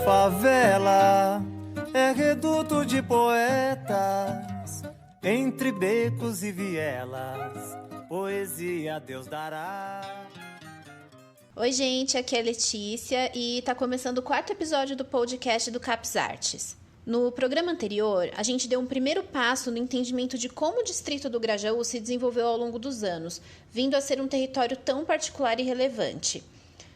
favela é reduto de poetas, entre becos e vielas, poesia Deus dará. Oi, gente, aqui é a Letícia e tá começando o 4º episódio do podcast do CAPS Artes. No programa anterior, a gente deu um primeiro passo no entendimento de como o distrito do Grajaú se desenvolveu ao longo dos anos, vindo a ser um território tão particular e relevante.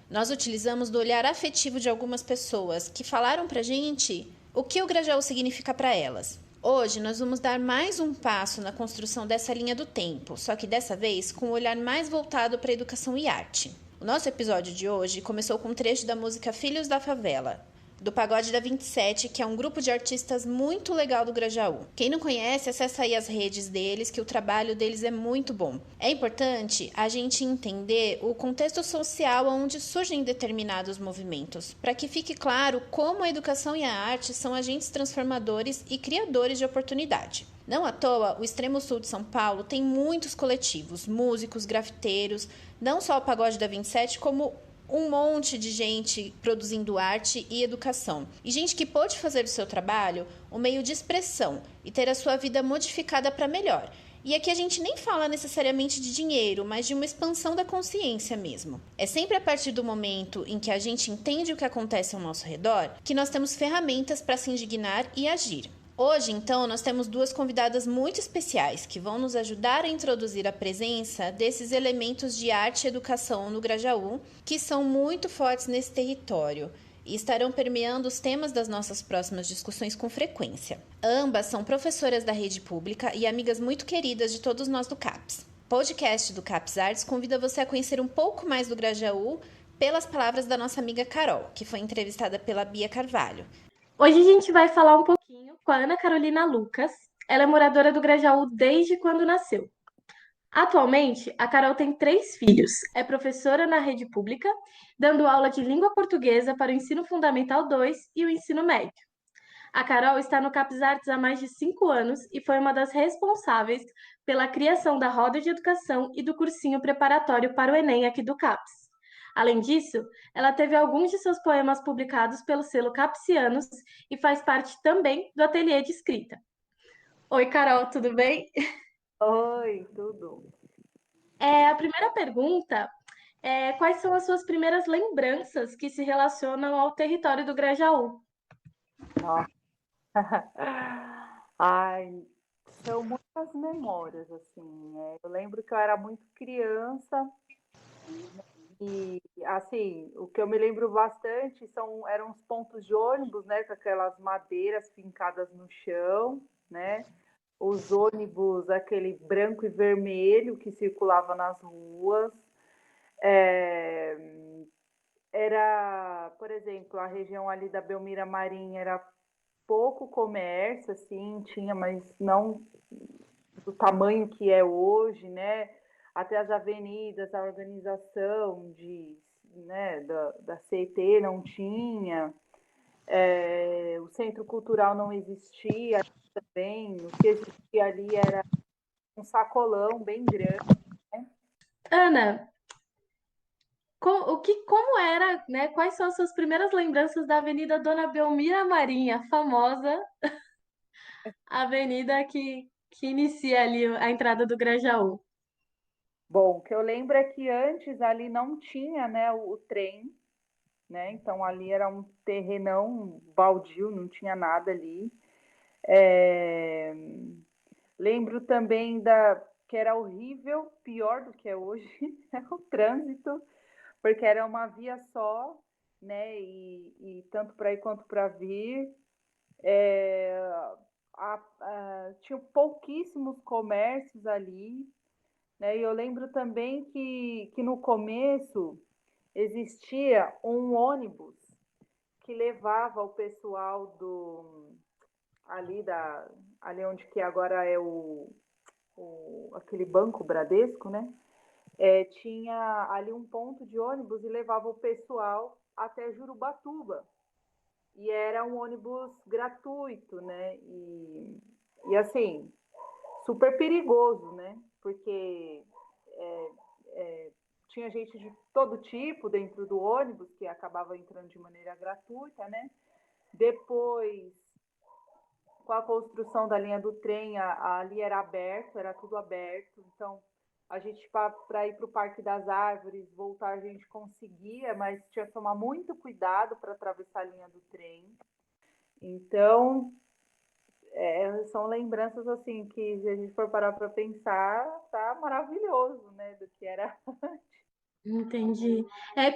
Nós utilizamos do olhar afetivo de algumas pessoas que falaram pra gente o que o Grajaú significa para elas. Hoje nós vamos dar mais um passo na construção dessa linha do tempo, só que dessa vez com um olhar mais voltado para educação e arte. O nosso episódio de hoje começou com um trecho da música Filhos da Favela, do Pagode da 27, que é um grupo de artistas muito legal do Grajaú. Quem não conhece, acessa aí as redes deles, que o trabalho deles é muito bom. É importante a gente entender o contexto social onde surgem determinados movimentos, para que fique claro como a educação e a arte são agentes transformadores e criadores de oportunidade. Não à toa, o extremo sul de São Paulo tem muitos coletivos, músicos, grafiteiros, não só o Pagode da 27, como um monte de gente produzindo arte e educação. E gente que pôde fazer do seu trabalho um meio de expressão e ter a sua vida modificada para melhor. E aqui a gente nem fala necessariamente de dinheiro, mas de uma expansão da consciência mesmo. É sempre a partir do momento em que a gente entende o que acontece ao nosso redor que nós temos ferramentas para se indignar e agir. Hoje, então, nós temos duas convidadas muito especiais que vão nos ajudar a introduzir a presença desses elementos de arte e educação no Grajaú, que são muito fortes nesse território e estarão permeando os temas das nossas próximas discussões com frequência. Ambas são professoras da rede pública e amigas muito queridas de todos nós do CAPS. O podcast do CAPS Artes convida você a conhecer um pouco mais do Grajaú pelas palavras da nossa amiga Carol, que foi entrevistada pela Bia Carvalho. Hoje a gente vai falar um pouquinho com a Ana Carolina Lucas. Ela é moradora do Grajaú desde quando nasceu. Atualmente, a Carol tem 3 filhos. É professora na rede pública, dando aula de língua portuguesa para o ensino fundamental 2 e o ensino médio. A Carol está no CAPS Artes há mais de 5 anos e foi uma das responsáveis pela criação da roda de educação e do cursinho preparatório para o Enem aqui do CAPS. Além disso, ela teve alguns de seus poemas publicados pelo selo Capsianos e faz parte também do ateliê de escrita. Oi, Carol, tudo bem? Oi, tudo. A primeira pergunta é: quais são as suas primeiras lembranças que se relacionam ao território do Grajaú? Nossa. Ai, são muitas memórias, assim. Eu lembro que eu era muito criança e, assim, o que eu me lembro bastante eram os pontos de ônibus, né, com aquelas madeiras fincadas no chão, né? Os ônibus, aquele branco e vermelho que circulava nas ruas. Era, por exemplo, a região ali da Belmira Marim era pouco comércio, assim, tinha, mas não do tamanho que é hoje, né? Até as avenidas, a organização da CET não tinha, o centro cultural não existia também, o que existia ali era um sacolão bem grande. Né? Ana, como era, né? Quais são as suas primeiras lembranças da Avenida Dona Belmira Marim, a famosa avenida que inicia ali a entrada do Grajaú? Bom, o que eu lembro é que antes ali não tinha, né, o trem, né? Então ali era um terrenão baldio, não tinha nada ali. Lembro também que era horrível, pior do que é hoje, o trânsito, porque era uma via só, né? E tanto para ir quanto para vir. Tinha pouquíssimos comércios ali, né? E eu lembro também que no começo existia um ônibus que levava o pessoal ali onde que agora é aquele Banco Bradesco, né? Tinha ali um ponto de ônibus e levava o pessoal até Jurubatuba. E era um ônibus gratuito, né? E assim, super perigoso, né? Porque tinha gente de todo tipo dentro do ônibus que acabava entrando de maneira gratuita, né? Depois, com a construção da linha do trem, ali era aberto, era tudo aberto. Então, a gente, para ir para o Parque das Árvores, voltar, a gente conseguia, mas tinha que tomar muito cuidado para atravessar a linha do trem. Então, são lembranças assim que, se a gente for parar para pensar, tá maravilhoso, né, do que era. Entendi.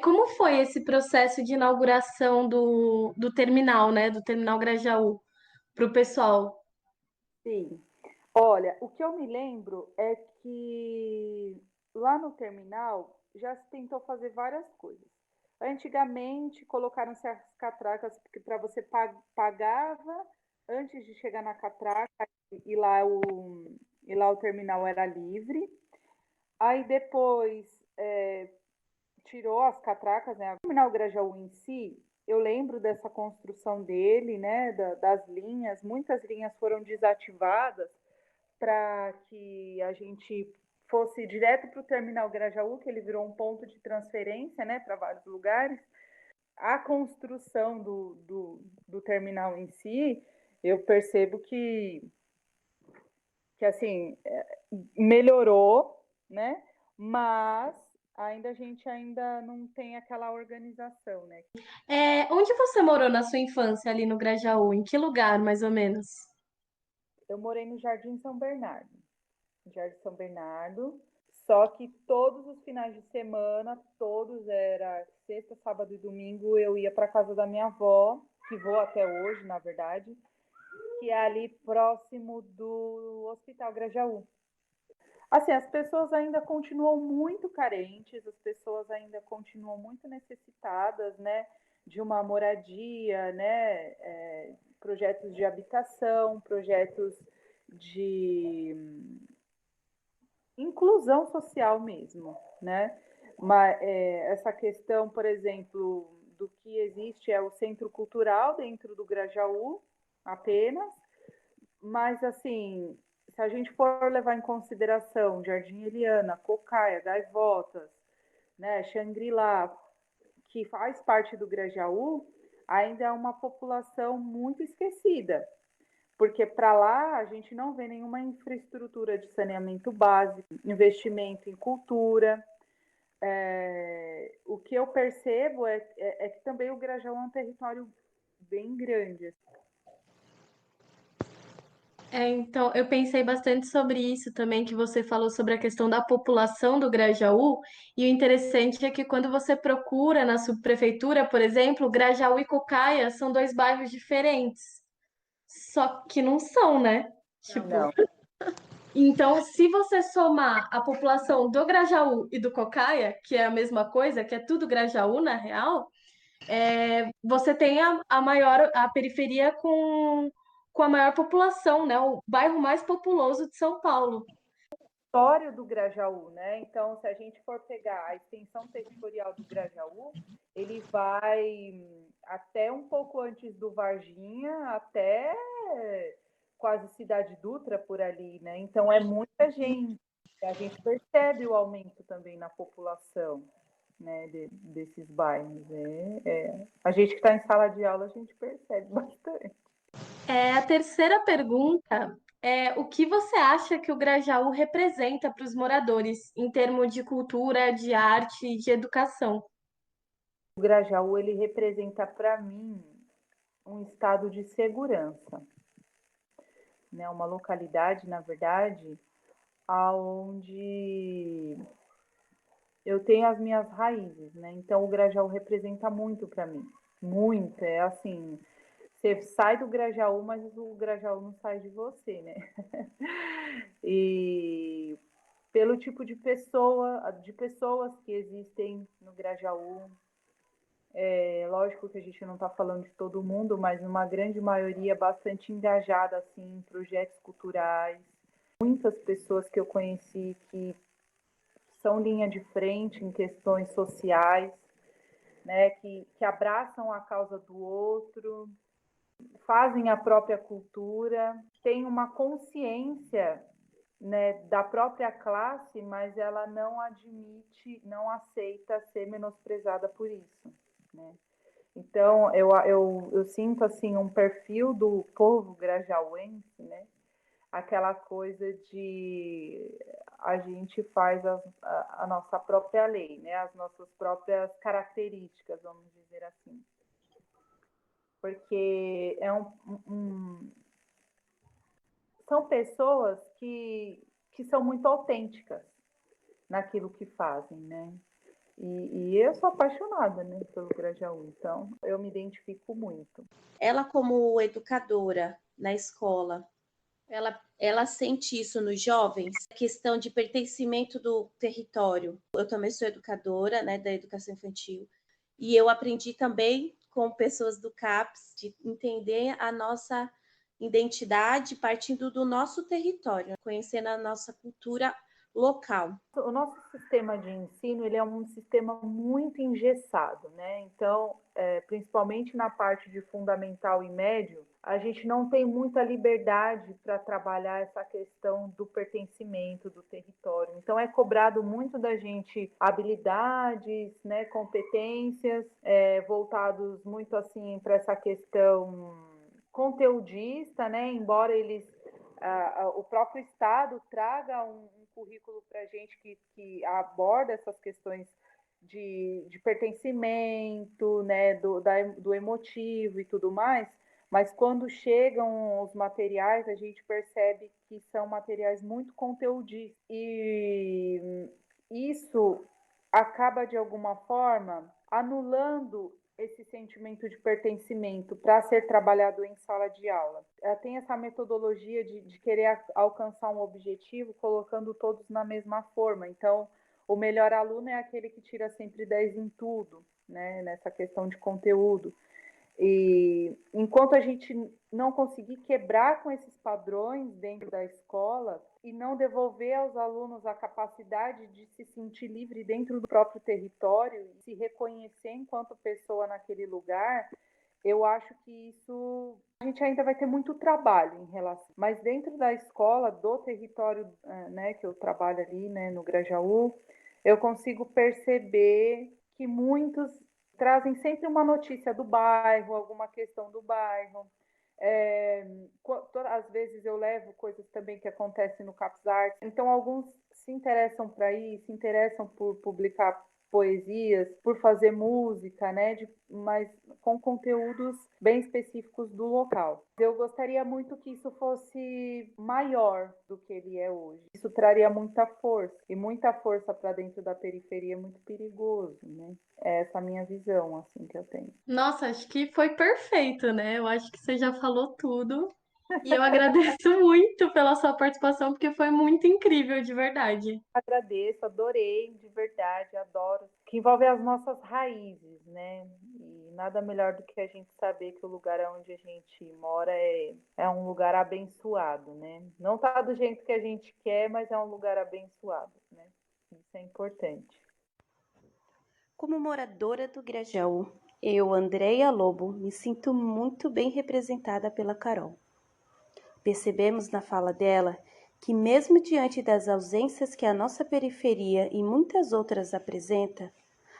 Como foi esse processo de inauguração do terminal, né? Do terminal Grajaú, para o pessoal? Sim. Olha, o que eu me lembro é que lá no terminal já se tentou fazer várias coisas. Antigamente colocaram-se as catracas para você pagava antes de chegar na catraca e lá o terminal era livre. Aí depois tirou as catracas, né? O terminal Grajaú em si, eu lembro dessa construção dele, né? Das linhas, muitas linhas foram desativadas para que a gente fosse direto para o terminal Grajaú, que ele virou um ponto de transferência, né, para vários lugares. A construção do terminal em si, eu percebo que assim, melhorou, né, mas a gente ainda não tem aquela organização, né? Onde você morou na sua infância, ali no Grajaú? Em que lugar, mais ou menos? Eu morei no Jardim São Bernardo. Jardim São Bernardo. Só que todos os finais de semana, todos era sexta, sábado e domingo, eu ia para casa da minha avó, que vou até hoje, na verdade, que é ali próximo do Hospital Grajaú. Assim, as pessoas ainda continuam muito carentes, as pessoas ainda continuam muito necessitadas, né, de uma moradia, né, projetos de habitação, projetos de inclusão social mesmo, né? Mas essa questão, por exemplo, do que existe é o centro cultural dentro do Grajaú apenas, mas assim, se a gente for levar em consideração Jardim Eliana, Cocaia, Gaivotas, né, Xangri-Lá, que faz parte do Grajaú, ainda é uma população muito esquecida, porque para lá a gente não vê nenhuma infraestrutura de saneamento básico, investimento em cultura. O que eu percebo é que também o Grajaú é um território bem grande. Então, eu pensei bastante sobre isso também, que você falou sobre a questão da população do Grajaú, e o interessante é que quando você procura na subprefeitura, por exemplo, Grajaú e Cocaia são dois bairros diferentes. Só que não são, né? Tipo, Não, então, se você somar a população do Grajaú e do Cocaia, que é a mesma coisa, que é tudo Grajaú na real, você tem a periferia com a maior população, né? O bairro mais populoso de São Paulo. história do Grajaú, né? Então, se a gente for pegar a extensão territorial do Grajaú, ele vai até um pouco antes do Varginha, até quase Cidade Dutra por ali, né? Então é muita gente. A gente percebe o aumento também na população, né, desses bairros. A gente que está em sala de aula, a gente percebe bastante. A terceira pergunta é o que você acha que o Grajaú representa para os moradores em termos de cultura, de arte e de educação? O Grajaú, ele representa para mim um estado de segurança, né? Uma localidade, na verdade, aonde eu tenho as minhas raízes, né? Então o Grajaú representa muito para mim, muito. É assim, você sai do Grajaú, mas o Grajaú não sai de você, né? E pelo tipo de pessoas que existem no Grajaú, lógico que a gente não está falando de todo mundo, mas uma grande maioria bastante engajada assim, em projetos culturais. Muitas pessoas que eu conheci que são linha de frente em questões sociais, né, que abraçam a causa do outro, fazem a própria cultura, têm uma consciência, né, da própria classe, mas ela não admite, não aceita ser menosprezada por isso, né? Então, eu sinto assim um perfil do povo grajaúense, né? Aquela coisa de a gente faz a nossa própria lei, né? As nossas próprias características, vamos dizer assim. Porque são pessoas que são muito autênticas naquilo que fazem, né? E eu sou apaixonada, né, pelo Grajaú, então eu me identifico muito. Ela, como educadora na escola, ela sente isso nos jovens, a questão de pertencimento do território. Eu também sou educadora, né, da educação infantil, e eu aprendi também com pessoas do CAPS de entender a nossa identidade partindo do nosso território, conhecendo a nossa cultura local. O nosso sistema de ensino ele é um sistema muito engessado, né? Então, principalmente na parte de fundamental e médio, a gente não tem muita liberdade para trabalhar essa questão do pertencimento do território. Então, é cobrado muito da gente habilidades, né, competências, voltados muito assim para essa questão conteudista, né? Embora o próprio Estado traga um currículo para a gente que aborda essas questões de pertencimento, né, do emotivo e tudo mais, mas quando chegam os materiais, a gente percebe que são materiais muito conteudistas. E isso acaba, de alguma forma, anulando esse sentimento de pertencimento para ser trabalhado em sala de aula. Tem essa metodologia de querer alcançar um objetivo colocando todos na mesma forma. Então, o melhor aluno é aquele que tira sempre 10 em tudo, né? Nessa questão de conteúdo. E enquanto a gente não conseguir quebrar com esses padrões dentro da escola e não devolver aos alunos a capacidade de se sentir livre dentro do próprio território e se reconhecer enquanto pessoa naquele lugar, eu acho que isso a gente ainda vai ter muito trabalho em relação. Mas dentro da escola, do território, né, que eu trabalho ali, né, no Grajaú, eu consigo perceber que muitos trazem sempre uma notícia do bairro, alguma questão do bairro. Às vezes eu levo coisas também que acontecem no CAPS Artes. Então, alguns se interessam para ir, se interessam por publicar poesias, por fazer música, né? Mas com conteúdos bem específicos do local. Eu gostaria muito que isso fosse maior do que ele é hoje. Isso traria muita força, e muita força para dentro da periferia é muito perigoso, né? É essa a minha visão, assim, que eu tenho. Nossa, acho que foi perfeito, né? Eu acho que você já falou tudo. E eu agradeço muito pela sua participação, porque foi muito incrível, de verdade. Agradeço, adorei, de verdade, adoro. Que envolve as nossas raízes, né? E nada melhor do que a gente saber que o lugar onde a gente mora é um lugar abençoado, né? Não tá do jeito que a gente quer, mas é um lugar abençoado, né? Isso é importante. Como moradora do Grajaú, eu, Andréia Lobo, me sinto muito bem representada pela Carol. Percebemos na fala dela que, mesmo diante das ausências que a nossa periferia e muitas outras apresenta,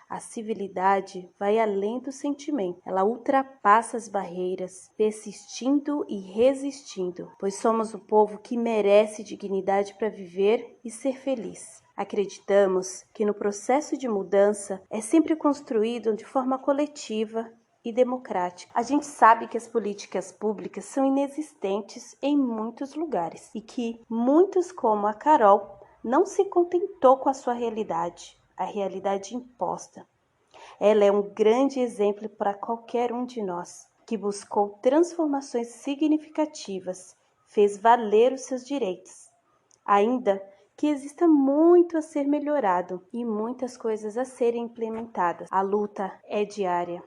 a civilidade vai além do sentimento. Ela ultrapassa as barreiras, persistindo e resistindo, pois somos o povo que merece dignidade para viver e ser feliz. Acreditamos que no processo de mudança é sempre construído de forma coletiva e democrática. A gente sabe que as políticas públicas são inexistentes em muitos lugares e que muitos, como a Carol, não se contentou com a sua realidade, a realidade imposta. Ela é um grande exemplo para qualquer um de nós, que buscou transformações significativas, fez valer os seus direitos. Ainda que exista muito a ser melhorado e muitas coisas a serem implementadas, a luta é diária.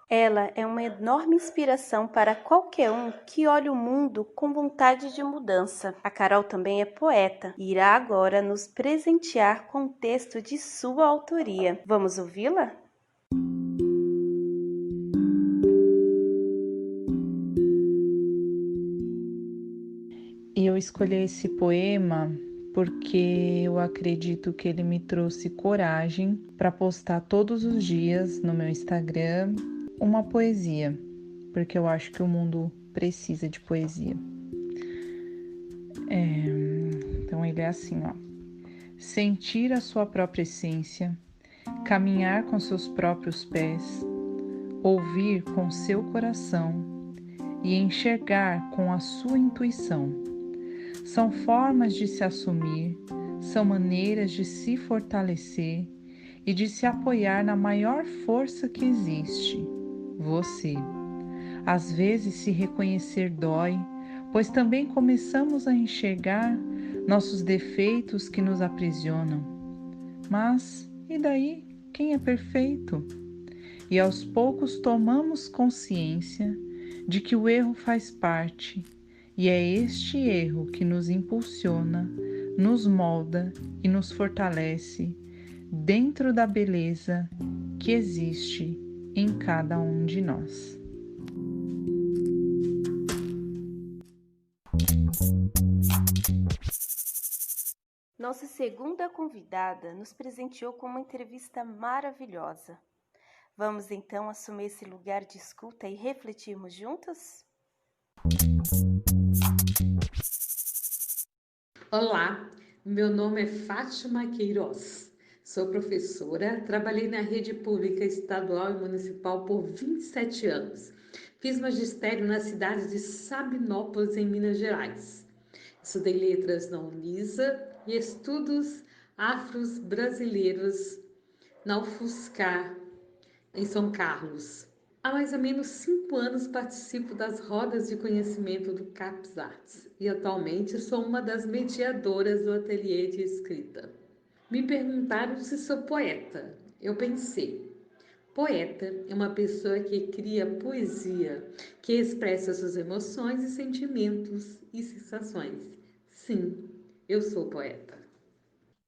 Ela é uma enorme inspiração para qualquer um que olhe o mundo com vontade de mudança. A Carol também é poeta e irá agora nos presentear com um texto de sua autoria. Vamos ouvi-la? E eu escolhi esse poema porque eu acredito que ele me trouxe coragem para postar todos os dias no meu Instagram uma poesia, porque eu acho que o mundo precisa de poesia. Então ele é assim, ó. Sentir a sua própria essência, caminhar com seus próprios pés, ouvir com seu coração e enxergar com a sua intuição. São formas de se assumir, são maneiras de se fortalecer e de se apoiar na maior força que existe, você. Às vezes se reconhecer dói, pois também começamos a enxergar nossos defeitos que nos aprisionam. Mas, e daí? Quem é perfeito? E aos poucos tomamos consciência de que o erro faz parte, e é este erro que nos impulsiona, nos molda e nos fortalece dentro da beleza que existe em cada um de nós. Nossa segunda convidada nos presenteou com uma entrevista maravilhosa. Vamos então assumir esse lugar de escuta e refletirmos juntos? Olá, meu nome é Fátima Queiroz. Sou professora, trabalhei na rede pública estadual e municipal por 27 anos. Fiz magistério na cidade de Sabinópolis, em Minas Gerais. Estudei letras na Unisa e estudos afros brasileiros na UFSCar, em São Carlos. Há mais ou menos 5 anos participo das rodas de conhecimento do CAPS Artes e atualmente sou uma das mediadoras do ateliê de escrita. Me perguntaram se sou poeta. Eu pensei, poeta é uma pessoa que cria poesia, que expressa suas emoções e sentimentos e sensações. Sim, eu sou poeta.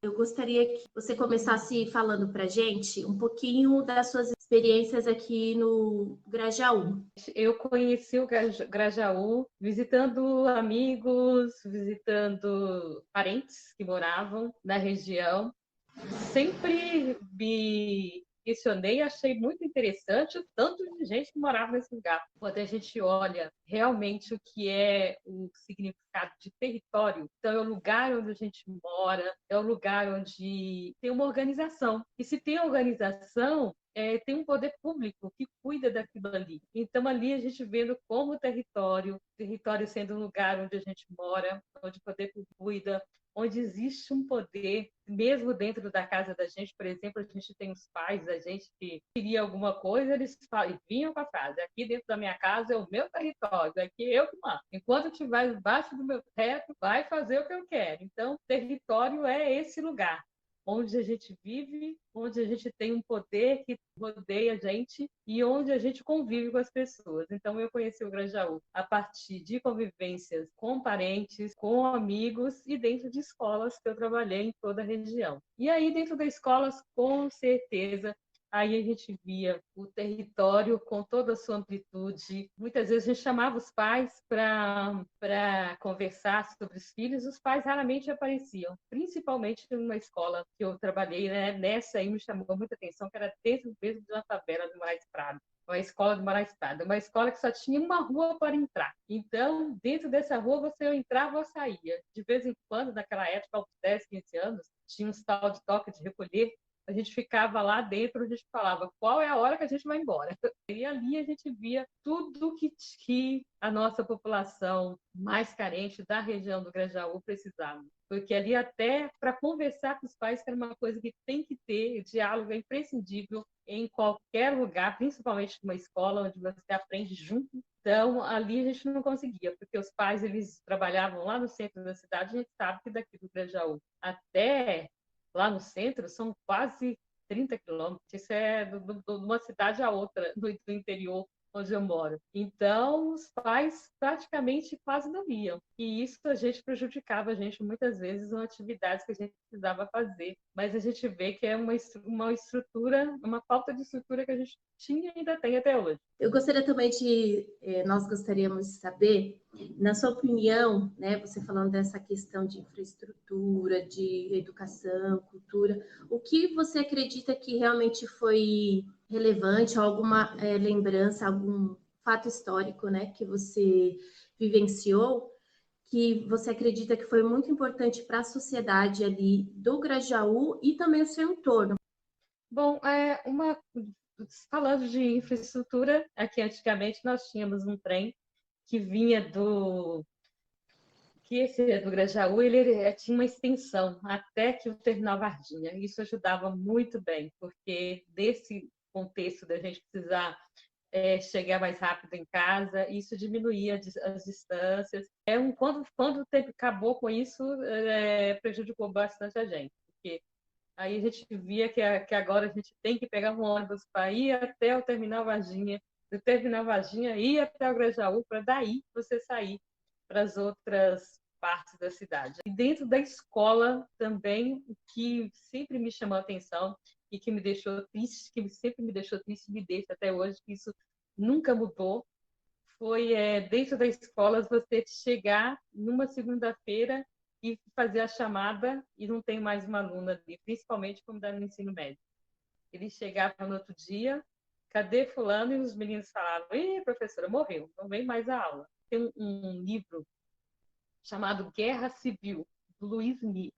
Eu gostaria que você começasse falando para a gente um pouquinho das suas experiências aqui no Grajaú. Eu conheci o Grajaú visitando amigos, visitando parentes que moravam na região. Sempre me questionei e achei muito interessante o tanto de gente que morava nesse lugar. Quando a gente olha realmente o que é o significado de território, então é o lugar onde a gente mora, é o lugar onde tem uma organização. E se tem organização, tem um poder público que cuida daquilo ali. Então, ali a gente vendo como o território sendo um lugar onde a gente mora, onde o poder público cuida, onde existe um poder, mesmo dentro da casa da gente, por exemplo, a gente tem os pais da gente que queria alguma coisa, eles vinham com a frase, aqui dentro da minha casa é o meu território, aqui eu que mando. Enquanto estiver embaixo do meu teto, vai fazer o que eu quero. Então, território é esse lugar onde a gente vive, onde a gente tem um poder que rodeia a gente e onde a gente convive com as pessoas. Então, eu conheci o Grajaú a partir de convivências com parentes, com amigos e dentro de escolas que eu trabalhei em toda a região. E aí, dentro das escolas, com certeza, aí a gente via o território com toda a sua amplitude. Muitas vezes a gente chamava os pais para conversar sobre os filhos, os pais raramente apareciam, principalmente numa escola que eu trabalhei, né? Nessa aí me chamou muita atenção, que era dentro mesmo de uma favela de Moraes Prado. Uma escola de Moraes Prado, uma escola que só tinha uma rua para entrar. Então, dentro dessa rua, você entrava ou saía. De vez em quando, naquela época, aos 10, 15 anos, tinha um tal de toque de recolher. A gente ficava lá dentro, a gente falava qual é a hora que a gente vai embora. E ali a gente via tudo que a nossa população mais carente da região do Grajaú precisava. Porque ali até para conversar com os pais, que era uma coisa que tem que ter, o diálogo é imprescindível em qualquer lugar, principalmente numa escola onde você aprende junto. Então, ali a gente não conseguia, porque os pais eles trabalhavam lá no centro da cidade, a gente sabe que daqui do Grajaú até lá no centro são quase 30 quilômetros. Isso é de uma cidade a outra, do interior onde eu moro. Então, os pais praticamente quase não iam. E isso a gente prejudicava a gente muitas vezes em atividades que a gente precisava fazer. Mas a gente vê que é uma estrutura, uma falta de estrutura que a gente tinha e ainda tem até hoje. Eu gostaria também nós gostaríamos de saber Na sua opinião, né, você falando dessa questão de infraestrutura, de educação, cultura, o que você acredita que realmente foi relevante, alguma lembrança, algum fato histórico, né, que você vivenciou, que você acredita que foi muito importante para a sociedade ali do Grajaú e também o seu entorno? Bom, falando de infraestrutura, aqui antigamente nós tínhamos um trem que vinha que esse do Grajaú, ele tinha uma extensão até que o Terminal Varginha. Isso ajudava muito bem, porque desse contexto da gente precisar chegar mais rápido em casa, isso diminuía as distâncias. Quando o tempo acabou com isso, prejudicou bastante a gente, porque aí a gente via que agora a gente tem que pegar um ônibus para ir até o Terminal Varginha, do Terminal Varginha ir até o Grajaú, para daí você sair para as outras partes da cidade. E dentro da escola também, o que sempre me chamou a atenção e que me deixou triste, que sempre me deixou triste, me deixa até hoje, que isso nunca mudou, foi dentro da escola você chegar numa segunda-feira e fazer a chamada e não tem mais uma aluna ali, principalmente quando dá no ensino médio. Ele chegava no outro dia, cadê fulano? E os meninos falavam, ih, professora, morreu, não vem mais a aula. Tem um livro chamado Guerra Civil, do Luiz Mir.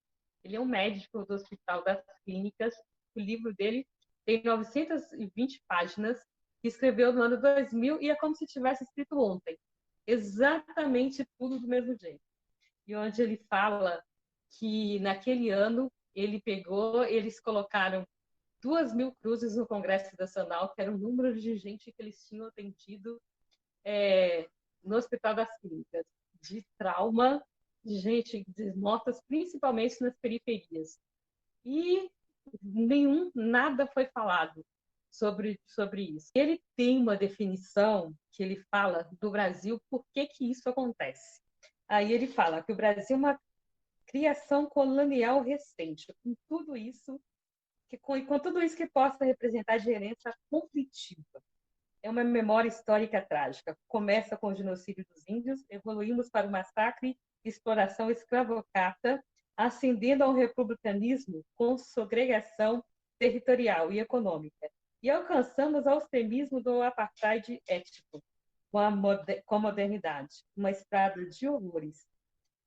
Ele é um médico do Hospital das Clínicas. O livro dele tem 920 páginas, que escreveu no ano 2000 e é como se tivesse escrito ontem. Exatamente tudo do mesmo jeito. E onde ele fala que naquele ano eles colocaram 2.000 cruzes no Congresso Nacional, que era o número de gente que eles tinham atendido no Hospital das Clínicas, de trauma, de gente mortas principalmente nas periferias. E nada foi falado sobre isso. Ele tem uma definição que ele fala do Brasil, por que isso acontece. Aí ele fala que o Brasil é uma criação colonial recente, com tudo isso que possa representar diferença conflitiva. É uma memória histórica trágica. Começa com o genocídio dos índios, evoluímos para o massacre, exploração escravocrata, ascendendo ao republicanismo com segregação territorial e econômica. E alcançamos ao extremismo do apartheid étnico, com a modernidade, uma estrada de horrores.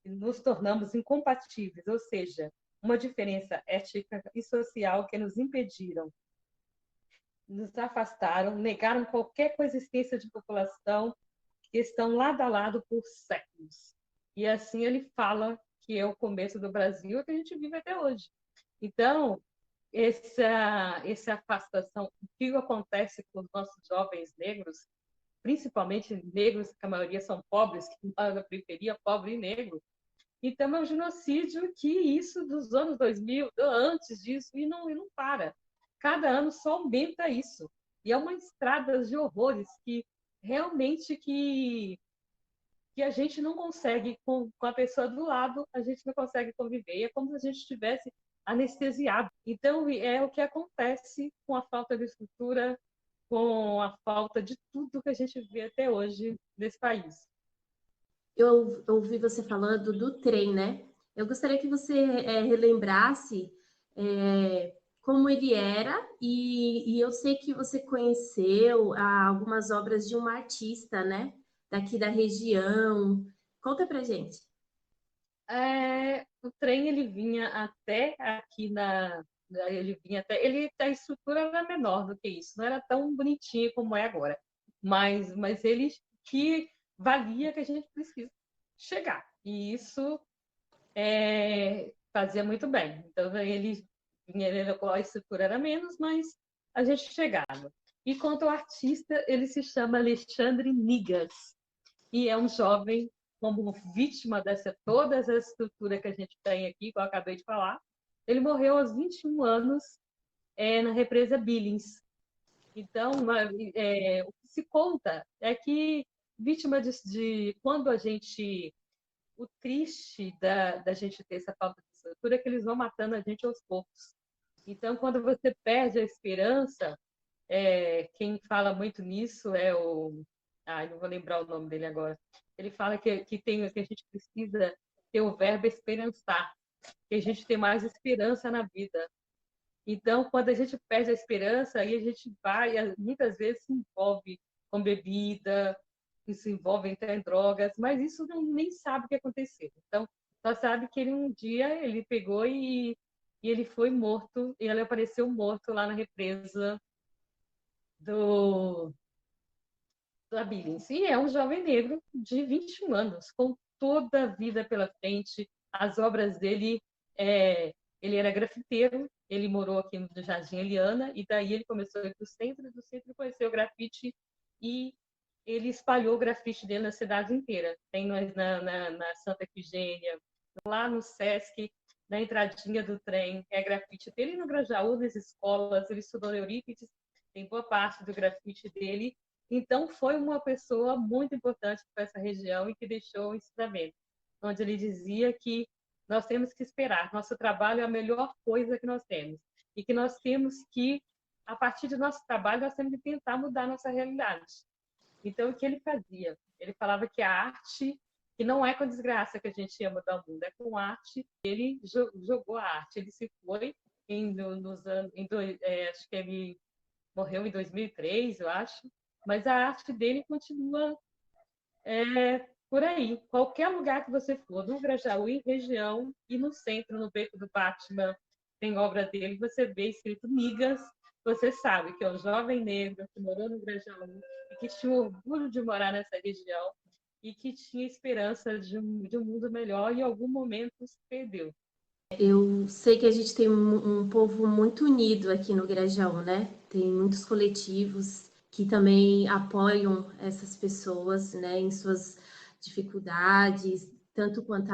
E nos tornamos incompatíveis, ou seja, uma diferença étnica e social que nos impediram, nos afastaram, negaram qualquer coexistência de população que estão lado a lado por séculos. E assim ele fala que é o começo do Brasil que a gente vive até hoje. Então, essa afastação, o que acontece com os nossos jovens negros, principalmente negros, que a maioria são pobres, que moram na periferia, pobre e negro. Então, é um genocídio que isso dos anos 2000, antes disso, e não para. Cada ano só aumenta isso. E é uma estrada de horrores que realmente que a gente não consegue, com a pessoa do lado, a gente não consegue conviver. E é como se a gente estivesse anestesiado. Então, é o que acontece com a falta de estrutura, com a falta de tudo que a gente vê até hoje nesse país. Eu ouvi você falando do trem, né? Eu gostaria que você relembrasse como ele era, e eu sei que você conheceu algumas obras de um artista, né? Daqui da região. Conta pra gente. O trem ele vinha até aqui a estrutura era menor do que isso, não era tão bonitinho como é agora, mas ele que valia que a gente precisa chegar, e isso fazia muito bem. Então a estrutura era menos, mas a gente chegava. E quanto ao artista, ele se chama Alexandre Nigas e é um jovem como vítima dessa toda essa estrutura que a gente tem aqui, que eu acabei de falar. Ele morreu aos 21 anos na represa Billings. Então, o que se conta é que vítima de quando a gente... O triste da gente ter essa falta de estrutura é que eles vão matando a gente aos poucos. Então, quando você perde a esperança, quem fala muito nisso é o Não vou lembrar o nome dele agora. Ele fala que a gente precisa ter o verbo esperançar, que a gente tem mais esperança na vida. Então, quando a gente perde a esperança, aí a gente vai, muitas vezes se envolve com bebida, se envolve até em drogas, mas isso nem sabe o que aconteceu. Então, só sabe que um dia ele pegou e ele foi morto, e ele apareceu morto lá na represa do da Billings. E é um jovem negro de 21 anos, com toda a vida pela frente. As obras dele, ele era grafiteiro, ele morou aqui no Jardim Eliana, e daí ele começou a ir para o centro, e do centro conheceu o grafite, e ele espalhou o grafite dele na cidade inteira. Tem na Santa Efigênia, lá no Sesc, na entradinha do trem, é grafite dele. No Grajaú, nas escolas, ele estudou Eurípides, tem boa parte do grafite dele. Então, foi uma pessoa muito importante para essa região e que deixou um ensinamento, onde ele dizia que nós temos que esperar, nosso trabalho é a melhor coisa que nós temos, e que nós temos que, a partir do nosso trabalho, nós temos que tentar mudar a nossa realidade. Então, o que ele fazia? Ele falava que a arte, que não é com desgraça que a gente ia mudar o mundo, é com arte. Ele jogou a arte, ele se foi nos anos, acho que ele morreu em 2003, eu acho, mas a arte dele continua por aí. Qualquer lugar que você for, no Grajaú, região, e no centro, no Beco do Batman, tem obra dele, você vê escrito Migas, você sabe que é um jovem negro que morou no Grajaú e que tinha orgulho de morar nessa região e que tinha esperança de um mundo melhor e em algum momento se perdeu. Eu sei que a gente tem um povo muito unido aqui no Grajaú, né? Tem muitos coletivos que também apoiam essas pessoas, né, em suas dificuldades, tanto quanto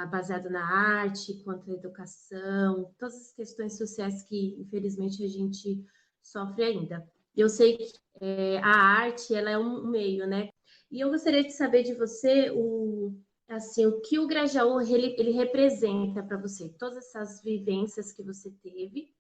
baseado na arte, quanto na educação, todas as questões sociais que, infelizmente, a gente sofre ainda. Eu sei que a arte, ela é um meio, né? E eu gostaria de saber de você assim, o que o Grajaú ele representa para você, todas essas vivências que você teve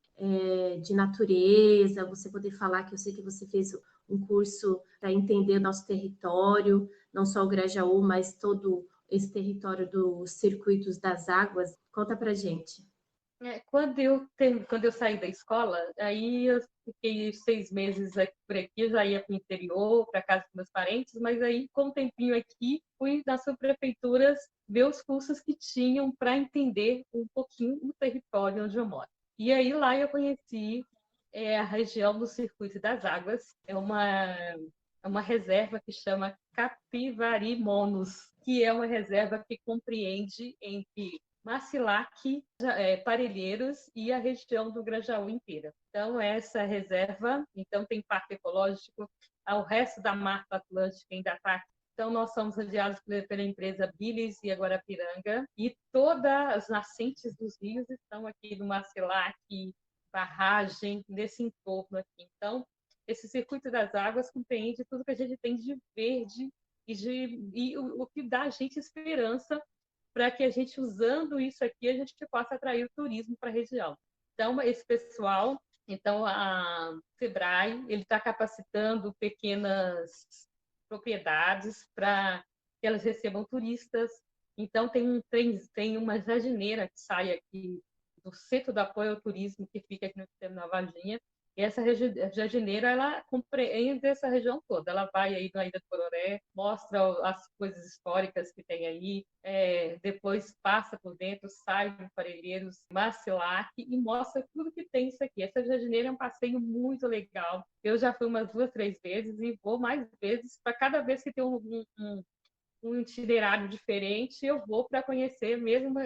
de natureza, você poder falar que eu sei que você fez um curso para entender o nosso território, não só o Grajaú, mas todo esse território dos circuitos das águas. Conta para gente. Quando eu saí da escola, aí eu fiquei 6 meses aqui por aqui, eu já ia para o interior, para casa dos meus parentes, mas aí, com um tempinho aqui, fui nas subprefeituras ver os cursos que tinham para entender um pouquinho o território onde eu moro. E aí lá eu conheci a região do Circuito das Águas, é uma reserva que chama Capivari-Monos, que é uma reserva que compreende entre Macilac, Parelheiros e a região do Grajaú inteira. Então, essa reserva, então tem parque ecológico, o resto da Mata Atlântica ainda está. Então, nós somos rodeados pela empresa Billings e Guarapiranga, e todas as nascentes dos rios estão aqui no Macilac, Barragem, nesse entorno aqui. Então, esse circuito das águas compreende tudo que a gente tem de verde e o que dá a gente esperança para que a gente, usando isso aqui, a gente possa atrair o turismo para a região. Então, esse pessoal, então a Sebrae, ele está capacitando pequenas propriedades para que elas recebam turistas. Então, tem uma jardineira que sai aqui do Centro de Apoio ao Turismo, que fica aqui no Sistema da Varginha. E essa jardineira, ela compreende essa região toda. Ela vai aí na Ilha do Cororé, mostra as coisas históricas que tem aí, depois passa por dentro, sai do Parelheiros, Macilac e mostra tudo que tem isso aqui. Essa jardineira é um passeio muito legal. Eu já fui umas 2, 3 vezes e vou mais vezes. Para cada vez que tem um itinerário diferente, eu vou para conhecer mesmo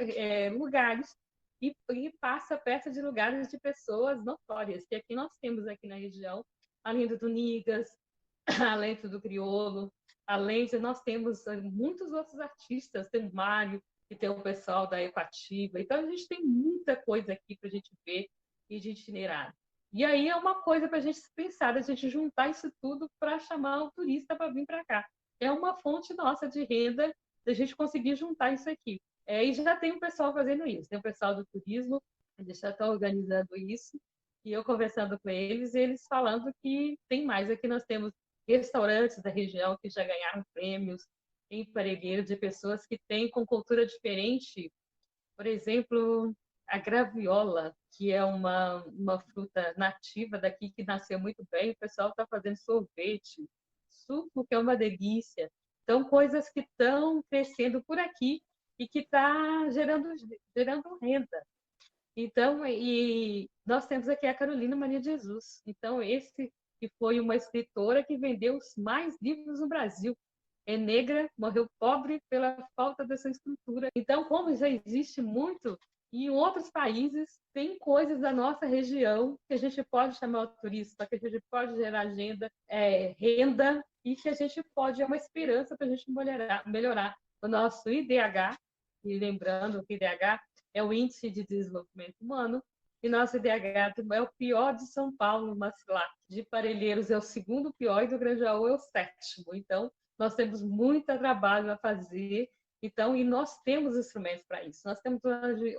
lugares. E passa perto de lugares de pessoas notórias, que aqui nós temos aqui na região, além do Nigas, além do Criolo, nós temos muitos outros artistas, tem o Mário, que tem o pessoal da Epativa, então a gente tem muita coisa aqui para a gente ver e de itinerário. E aí é uma coisa para a gente pensar, a gente juntar isso tudo para chamar o turista para vir para cá. É uma fonte nossa de renda, da gente conseguir juntar isso aqui. E já tem o pessoal fazendo isso, tem o pessoal do turismo, eles já estão organizando isso, e eu conversando com eles, e eles falando que tem mais. Aqui nós temos restaurantes da região que já ganharam prêmios em Parelheiros, de pessoas que têm com cultura diferente. Por exemplo, a graviola, que é uma fruta nativa daqui, que nasceu muito bem, o pessoal está fazendo sorvete, suco, que é uma delícia. Então, coisas que estão crescendo por aqui e que está gerando renda. Então, e nós temos aqui a Carolina Maria de Jesus. Então, esse que foi uma escritora que vendeu os mais livros no Brasil. É negra, morreu pobre pela falta dessa estrutura. Então, como já existe muito, em outros países tem coisas da nossa região que a gente pode chamar o turista, que a gente pode gerar agenda, renda, e que a gente pode, é uma esperança para a gente melhorar o nosso IDH. E lembrando que o IDH é o Índice de Desenvolvimento Humano, e nosso IDH é o pior de São Paulo, Macilac. De Parelheiros é o segundo pior e do Grajaú é o sétimo. Então, nós temos muito trabalho a fazer, então, e nós temos instrumentos para isso. Nós temos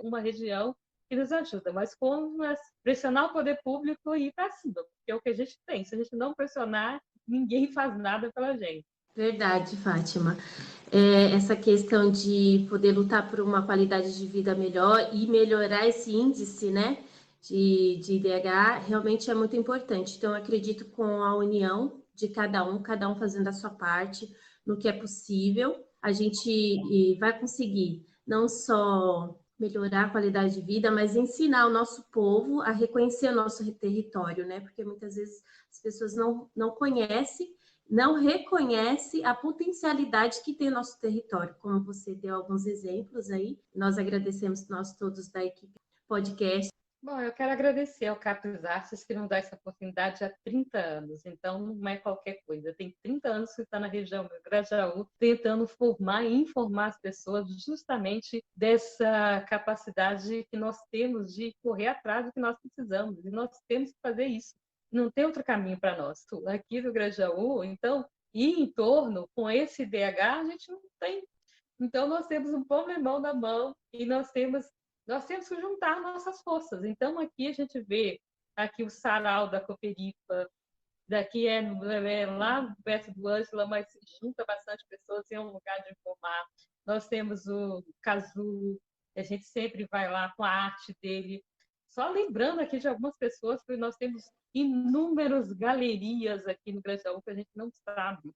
uma região que nos ajuda, mas como pressionar o poder público e ir para cima, porque é o que a gente tem. Se a gente não pressionar, ninguém faz nada pela gente. Verdade, Fátima. Essa questão de poder lutar por uma qualidade de vida melhor e melhorar esse índice, né, de IDH, realmente é muito importante. Então, eu acredito com a união de cada um fazendo a sua parte, no que é possível, a gente vai conseguir não só melhorar a qualidade de vida, mas ensinar o nosso povo a reconhecer o nosso território, né? Porque muitas vezes as pessoas não conhecem, não reconhece a potencialidade que tem o nosso território, como você deu alguns exemplos aí. Nós agradecemos, nós todos da equipe podcast. Bom, eu quero agradecer ao Capes Artes que nos dá essa oportunidade há 30 anos, então não é qualquer coisa. Tem 30 anos que está na região do Grajaú tentando formar e informar as pessoas justamente dessa capacidade que nós temos de correr atrás do que nós precisamos, e nós temos que fazer isso. Não tem outro caminho para nós. Aqui do Grajaú, então, e em torno, com esse IDH, a gente não tem. Então, nós temos um problemão na mão e nós temos que juntar nossas forças. Então, aqui a gente vê aqui o sarau da Cooperifa, daqui lá perto do Ângela, mas junta bastante pessoas e é um lugar de informar. Nós temos o Cazu, a gente sempre vai lá com a arte dele. Só lembrando aqui de algumas pessoas, porque nós temos inúmeras galerias aqui no Grajaú que a gente não sabe.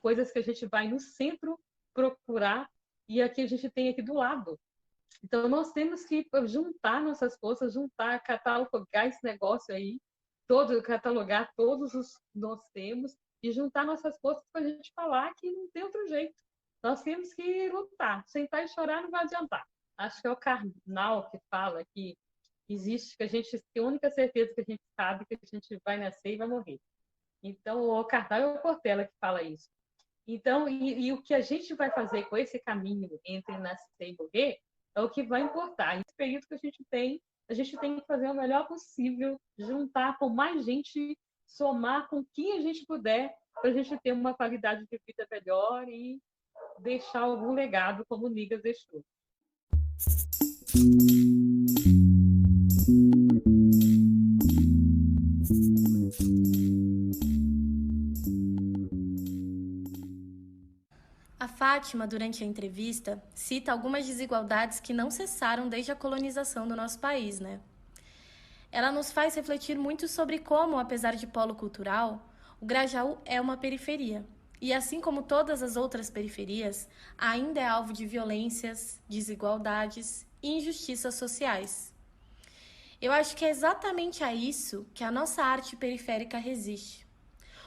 Coisas que a gente vai no centro procurar e aqui a gente tem aqui do lado. Então, nós temos que juntar nossas forças, catalogar esse negócio aí, catalogar todos os que nós temos e juntar nossas forças para a gente falar que não tem outro jeito. Nós temos que lutar. Sentar e chorar não vai adiantar. Acho que é o Karnal que fala que existe, que a gente tem a única certeza que a gente sabe que a gente vai nascer e vai morrer. Então, o Karnal é o Cortella que fala isso. Então, e o que a gente vai fazer com esse caminho entre nascer e morrer é o que vai importar. Esse período que a gente tem que fazer o melhor possível, juntar com mais gente, somar com quem a gente puder, para a gente ter uma qualidade de vida melhor e deixar algum legado como o Nigas deixou. A Fátima, durante a entrevista, cita algumas desigualdades que não cessaram desde a colonização do nosso país, né? Ela nos faz refletir muito sobre como, apesar de polo cultural, o Grajaú é uma periferia. E assim como todas as outras periferias, ainda é alvo de violências, desigualdades e injustiças sociais. Eu acho que é exatamente a isso que a nossa arte periférica resiste.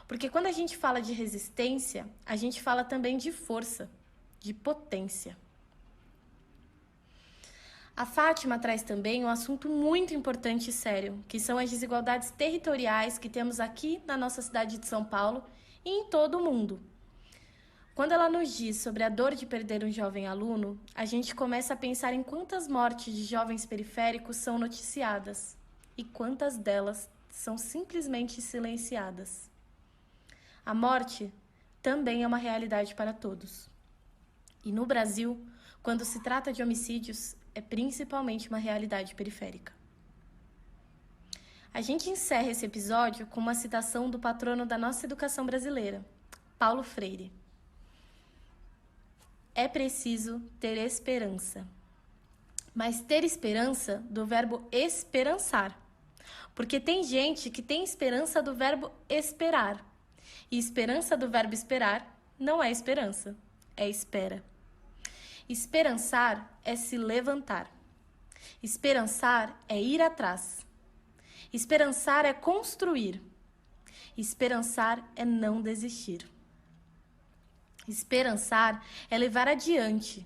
Porque quando a gente fala de resistência, a gente fala também de força, de potência. A Fátima traz também um assunto muito importante e sério, que são as desigualdades territoriais que temos aqui na nossa cidade de São Paulo e em todo o mundo. Quando ela nos diz sobre a dor de perder um jovem aluno, a gente começa a pensar em quantas mortes de jovens periféricos são noticiadas e quantas delas são simplesmente silenciadas. A morte também é uma realidade para todos. E no Brasil, quando se trata de homicídios, é principalmente uma realidade periférica. A gente encerra esse episódio com uma citação do patrono da nossa educação brasileira, Paulo Freire. É preciso ter esperança. Mas ter esperança do verbo esperançar. Porque tem gente que tem esperança do verbo esperar. E esperança do verbo esperar não é esperança, é espera. Esperançar é se levantar. Esperançar é ir atrás. Esperançar é construir. Esperançar é não desistir. Esperançar é levar adiante.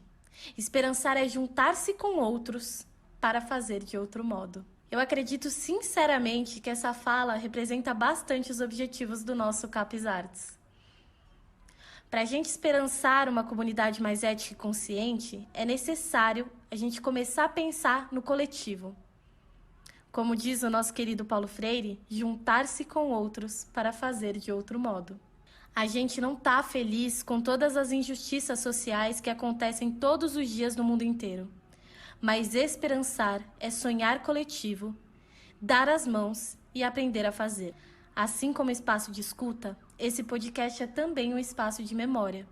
Esperançar é juntar-se com outros para fazer de outro modo. Eu acredito sinceramente que essa fala representa bastante os objetivos do nosso Capes Artes. Para a gente esperançar uma comunidade mais ética e consciente, é necessário a gente começar a pensar no coletivo. Como diz o nosso querido Paulo Freire, juntar-se com outros para fazer de outro modo. A gente não está feliz com todas as injustiças sociais que acontecem todos os dias no mundo inteiro. Mas esperançar é sonhar coletivo, dar as mãos e aprender a fazer. Assim como espaço de escuta, esse podcast é também um espaço de memória.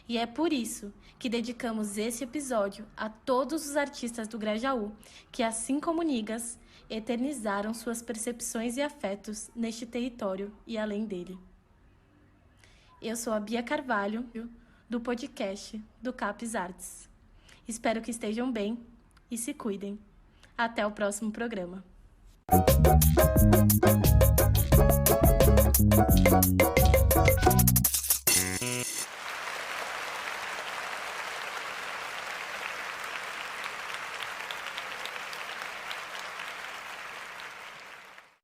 E é por isso que dedicamos esse episódio a todos os artistas do Grajaú que, assim como Nigas, eternizaram suas percepções e afetos neste território e além dele. Eu sou a Bia Carvalho, do podcast do Capes Artes. Espero que estejam bem e se cuidem. Até o próximo programa.